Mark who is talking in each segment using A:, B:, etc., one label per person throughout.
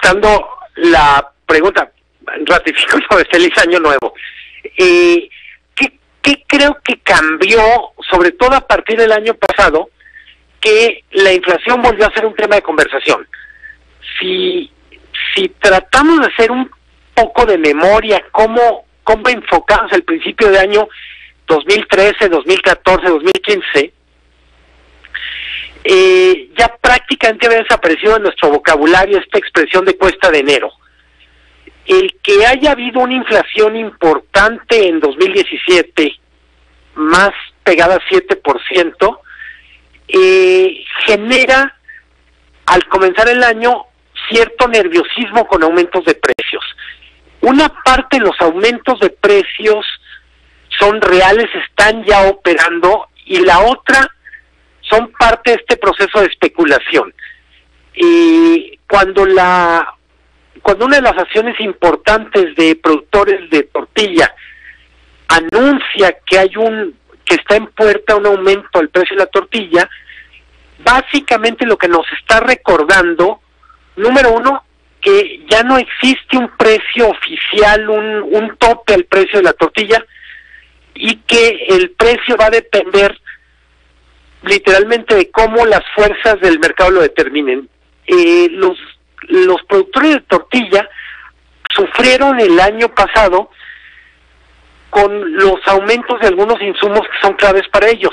A: contestando la pregunta, ratifico lo de feliz año nuevo. ¿Qué creo que cambió, sobre todo a partir del año pasado, que la inflación volvió a ser un tema de conversación? Si tratamos de hacer un poco de memoria, cómo enfocamos el principio de año 2013, 2014, 2015, ya prácticamente había desaparecido en nuestro vocabulario esta expresión de cuesta de enero. El que haya habido una inflación importante en 2017, más pegada a 7%, genera, al comenzar el año, cierto nerviosismo con aumentos de precios. Una parte de los aumentos de precios son reales, están ya operando, y la otra son parte de este proceso de especulación. Cuando una de las acciones importantes de productores de tortilla anuncia que está en puerta un aumento del precio de la tortilla, básicamente lo que nos está recordando, número uno, que ya no existe un precio oficial, un tope al precio de la tortilla, y que el precio va a depender literalmente de cómo las fuerzas del mercado lo determinen. Los productores de tortilla sufrieron el año pasado con los aumentos de algunos insumos que son claves para ellos.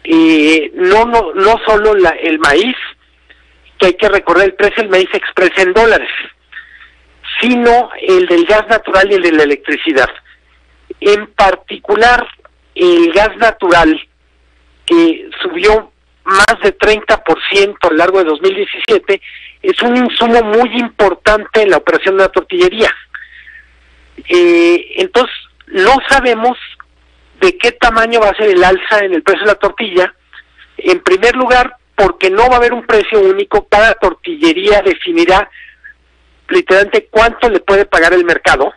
A: No solo el maíz, que hay que recordar el precio del maíz se expresa en dólares, sino el del gas natural y el de la electricidad. En particular, el gas natural, que subió más de 30% a lo largo de 2017, es un insumo muy importante en la operación de la tortillería. Entonces, no sabemos de qué tamaño va a ser el alza en el precio de la tortilla. En primer lugar, porque no va a haber un precio único, cada tortillería definirá literalmente cuánto le puede pagar el mercado,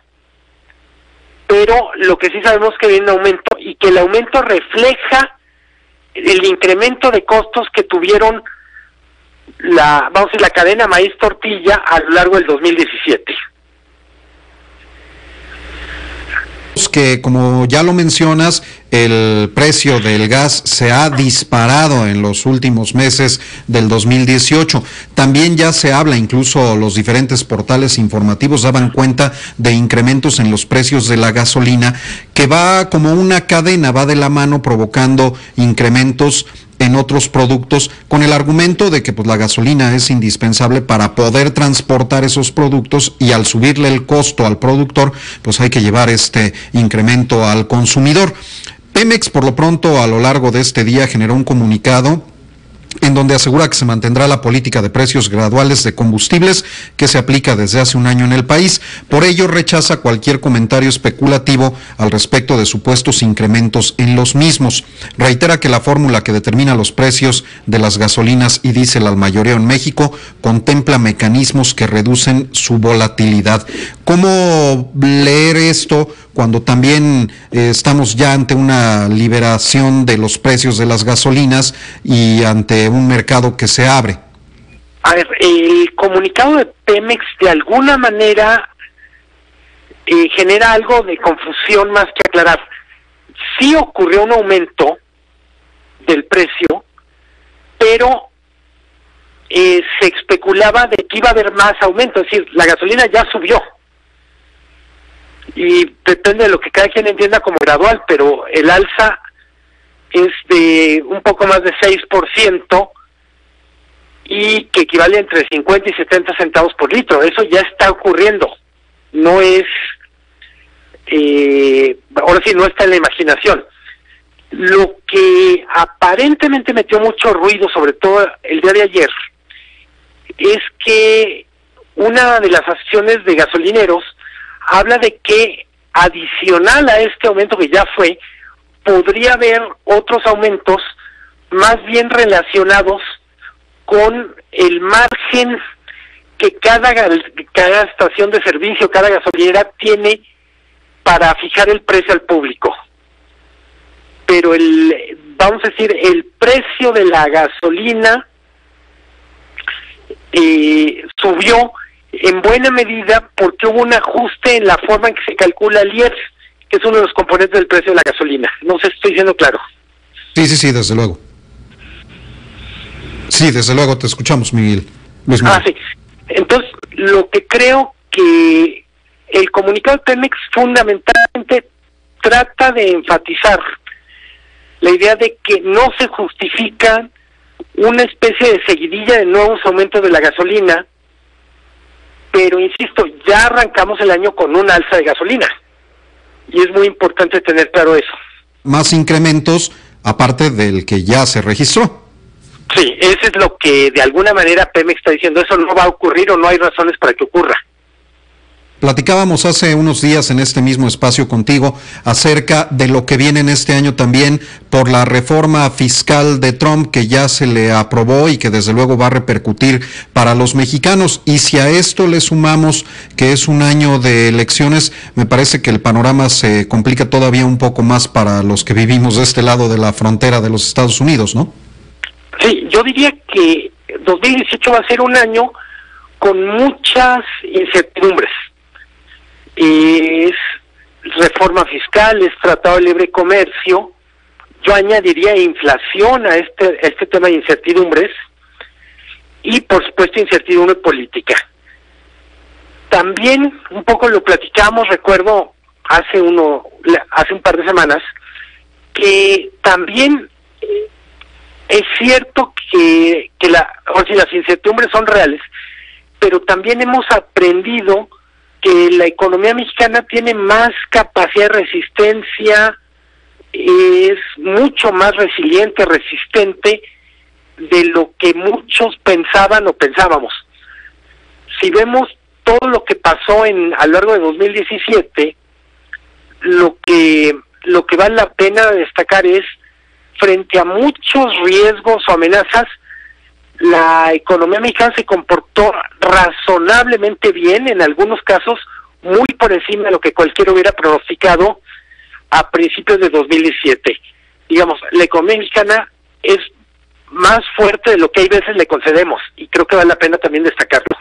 A: pero lo que sí sabemos es que viene un aumento, y que el aumento refleja el incremento de costos que tuvieron la cadena maíz-tortilla a lo largo del 2017.
B: Que, como ya lo mencionas, el precio del gas se ha disparado en los últimos meses del 2018. También ya se habla, incluso los diferentes portales informativos daban cuenta de incrementos en los precios de la gasolina, que va como una cadena, va de la mano provocando incrementos en otros productos, con el argumento de que pues la gasolina es indispensable para poder transportar esos productos, y al subirle el costo al productor, pues hay que llevar este incremento al consumidor. Pemex, por lo pronto, a lo largo de este día generó un comunicado en donde asegura que se mantendrá la política de precios graduales de combustibles que se aplica desde hace un año en el país. Por ello, rechaza cualquier comentario especulativo al respecto de supuestos incrementos en los mismos. Reitera que la fórmula que determina los precios de las gasolinas y diésel al mayoreo en México contempla mecanismos que reducen su volatilidad. ¿Cómo leer esto cuando también estamos ya ante una liberación de los precios de las gasolinas y ante un mercado que se abre?
A: A ver, el comunicado de Pemex de alguna manera genera algo de confusión más que aclarar. Sí ocurrió un aumento del precio, pero se especulaba de que iba a haber más aumento, es decir, la gasolina ya subió. Y depende de lo que cada quien entienda como gradual, pero el alza es de un poco más de 6%, y que equivale entre 50 y 70 centavos por litro. Eso ya está ocurriendo, no es, ahora sí, no está en la imaginación. Lo que aparentemente metió mucho ruido, sobre todo el día de ayer, es que una de las asociaciones de gasolineros habla de que, adicional a este aumento que ya fue, podría haber otros aumentos más bien relacionados con el margen que cada estación de servicio, cada gasolinera tiene para fijar el precio al público. Pero vamos a decir, el precio de la gasolina subió en buena medida porque hubo un ajuste en la forma en que se calcula el IEPS, que es uno de los componentes del precio de la gasolina. No sé si estoy diciendo claro.
B: Sí, desde luego. Sí, desde luego, te escuchamos, Luis Miguel.
A: Sí. Entonces, lo que creo que el comunicado de Pemex fundamentalmente trata de enfatizar la idea de que no se justifica una especie de seguidilla de nuevos aumentos de la gasolina, pero insisto, ya arrancamos el año con un alza de gasolina y es muy importante tener claro eso.
B: Más incrementos aparte del que ya se registró.
A: Sí, eso es lo que de alguna manera Pemex está diciendo, eso no va a ocurrir o no hay razones para que ocurra.
B: Platicábamos hace unos días en este mismo espacio contigo acerca de lo que viene en este año también por la reforma fiscal de Trump que ya se le aprobó y que desde luego va a repercutir para los mexicanos. Y si a esto le sumamos que es un año de elecciones, me parece que el panorama se complica todavía un poco más para los que vivimos de este lado de la frontera de los Estados Unidos, ¿no?
A: Sí, yo diría que 2018 va a ser un año con muchas incertidumbres. Es reforma fiscal, es tratado de libre comercio, yo añadiría inflación a este tema de incertidumbres y por supuesto incertidumbre política. También un poco lo platicamos, recuerdo hace un par de semanas, que también es cierto que las incertidumbres son reales, pero también hemos aprendido que la economía mexicana tiene más capacidad de resistencia, es mucho más resiliente, resistente de lo que muchos pensaban o pensábamos. Si vemos todo lo que pasó a lo largo de 2017, lo que vale la pena destacar es, frente a muchos riesgos o amenazas, la economía mexicana se comportó razonablemente bien, en algunos casos muy por encima de lo que cualquiera hubiera pronosticado a principios de 2017. Digamos, la economía mexicana es más fuerte de lo que hay veces le concedemos y creo que vale la pena también destacarlo.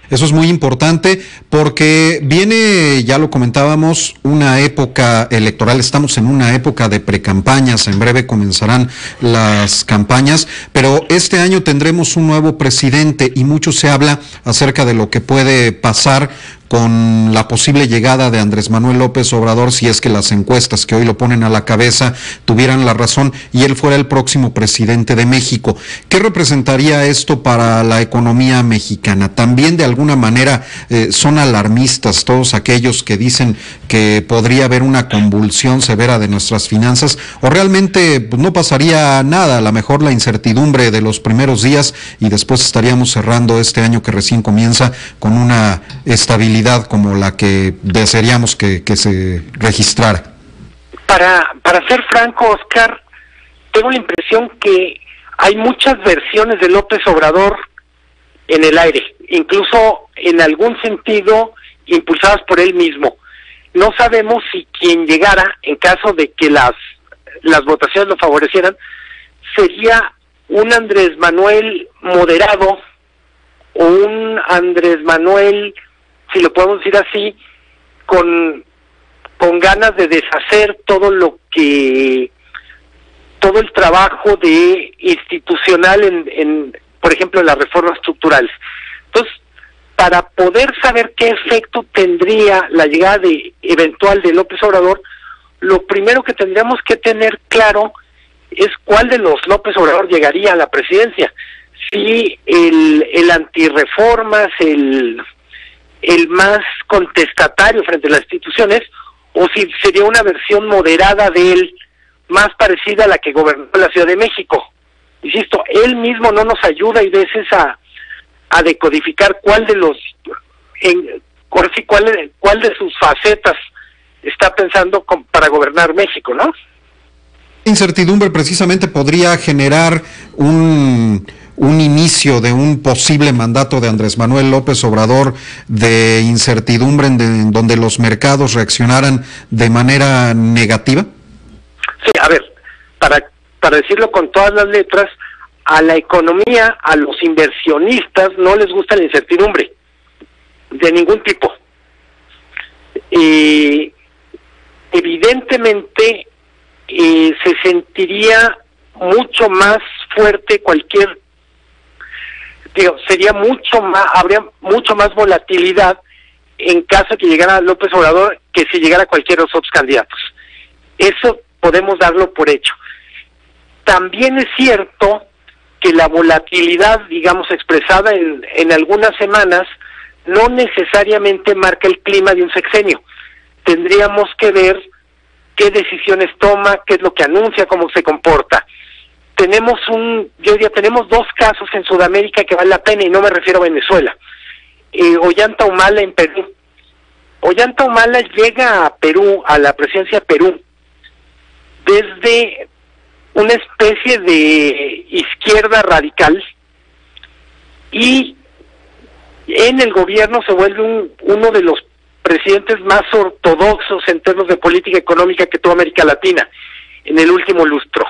B: Eso es muy importante porque viene, ya lo comentábamos, una época electoral, estamos en una época de precampañas, en breve comenzarán las campañas, pero este año tendremos un nuevo presidente y mucho se habla acerca de lo que puede pasar con la posible llegada de Andrés Manuel López Obrador, si es que las encuestas que hoy lo ponen a la cabeza tuvieran la razón y él fuera el próximo presidente de México. ¿Qué representaría esto para la economía mexicana? También de alguna manera son alarmistas todos aquellos que dicen que podría haber una convulsión severa de nuestras finanzas, o realmente pues, no pasaría nada, a lo mejor la incertidumbre de los primeros días y después estaríamos cerrando este año que recién comienza con una estabilidad como la que desearíamos que se registrara.
A: Para ser franco, Oscar, tengo la impresión que hay muchas versiones de López Obrador en el aire, incluso en algún sentido impulsadas por él mismo. No sabemos si quien llegara, en caso de que las votaciones lo favorecieran, sería un Andrés Manuel moderado o un Andrés Manuel, si lo podemos decir así, con ganas de deshacer todo el trabajo de institucional en por ejemplo, en las reformas estructurales. Entonces, para poder saber qué efecto tendría la llegada eventual de López Obrador, lo primero que tendríamos que tener claro es cuál de los López Obrador llegaría a la presidencia. Si el antirreformas, el más contestatario frente a las instituciones, o si sería una versión moderada de él, más parecida a la que gobernó la Ciudad de México. Insisto, él mismo no nos ayuda y veces a decodificar cuál de sus facetas está pensando para gobernar México, ¿no?
B: Incertidumbre precisamente podría generar un inicio de un posible mandato de Andrés Manuel López Obrador de incertidumbre en donde los mercados reaccionaran de manera negativa.
A: Sí, a ver, para decirlo con todas las letras, a la economía, a los inversionistas no les gusta la incertidumbre. de ningún tipo. Evidentemente se sentiría mucho más fuerte sería mucho más, habría mucho más volatilidad en caso que llegara López Obrador que si llegara cualquiera de los otros candidatos. Eso podemos darlo por hecho. También es cierto que la volatilidad, digamos, expresada en algunas semanas, no necesariamente marca el clima de un sexenio. Tendríamos que ver qué decisiones toma, qué es lo que anuncia, cómo se comporta. Tenemos dos casos en Sudamérica que vale la pena, y no me refiero a Venezuela. Ollanta Humala en Perú. Ollanta Humala llega a Perú, a la presidencia de Perú, desde una especie de izquierda radical, y en el gobierno se vuelve uno de los presidentes más ortodoxos en términos de política económica que tuvo América Latina en el último lustro.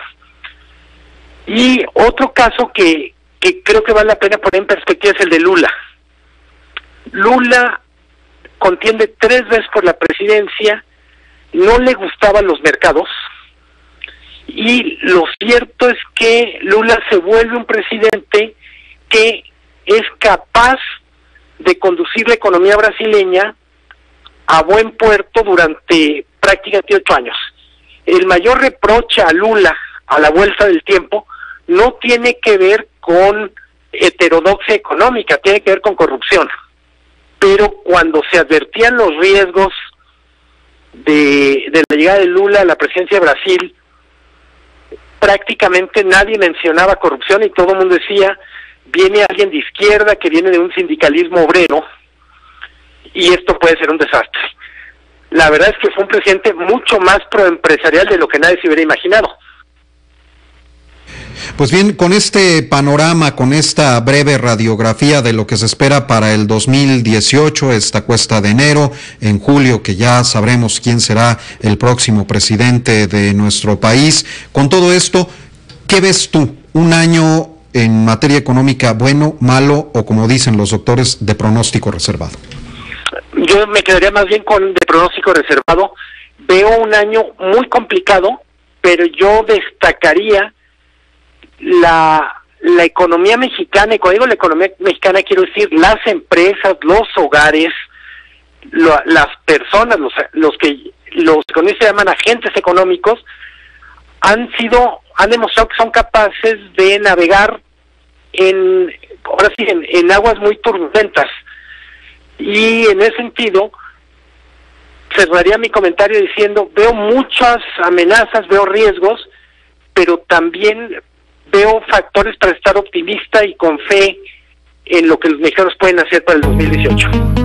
A: Y otro caso que creo que vale la pena poner en perspectiva es el de Lula. Lula contiende 3 veces por la presidencia, no le gustaban los mercados, y lo cierto es que Lula se vuelve un presidente que es capaz de conducir la economía brasileña a buen puerto durante prácticamente 8 años. El mayor reproche a Lula a la vuelta del tiempo no tiene que ver con heterodoxia económica, tiene que ver con corrupción. Pero cuando se advertían los riesgos de la llegada de Lula a la presidencia de Brasil, prácticamente nadie mencionaba corrupción y todo el mundo decía, viene alguien de izquierda que viene de un sindicalismo obrero y esto puede ser un desastre. La verdad es que fue un presidente mucho más proempresarial de lo que nadie se hubiera imaginado.
B: Pues bien, con este panorama, con esta breve radiografía de lo que se espera para el 2018, esta cuesta de enero, en julio, que ya sabremos quién será el próximo presidente de nuestro país, con todo esto, ¿qué ves tú? ¿Un año en materia económica bueno, malo o, como dicen los doctores, de pronóstico reservado?
A: Yo me quedaría más bien con de pronóstico reservado. Veo un año muy complicado, pero yo destacaría la economía mexicana, y cuando digo la economía mexicana quiero decir las empresas, los hogares, las personas, los que los economistas llaman agentes económicos, han demostrado que son capaces de navegar en aguas muy turbulentas. Y en ese sentido cerraría mi comentario diciendo, veo muchas amenazas, veo riesgos, pero también veo factores para estar optimista y con fe en lo que los mexicanos pueden hacer para el 2018.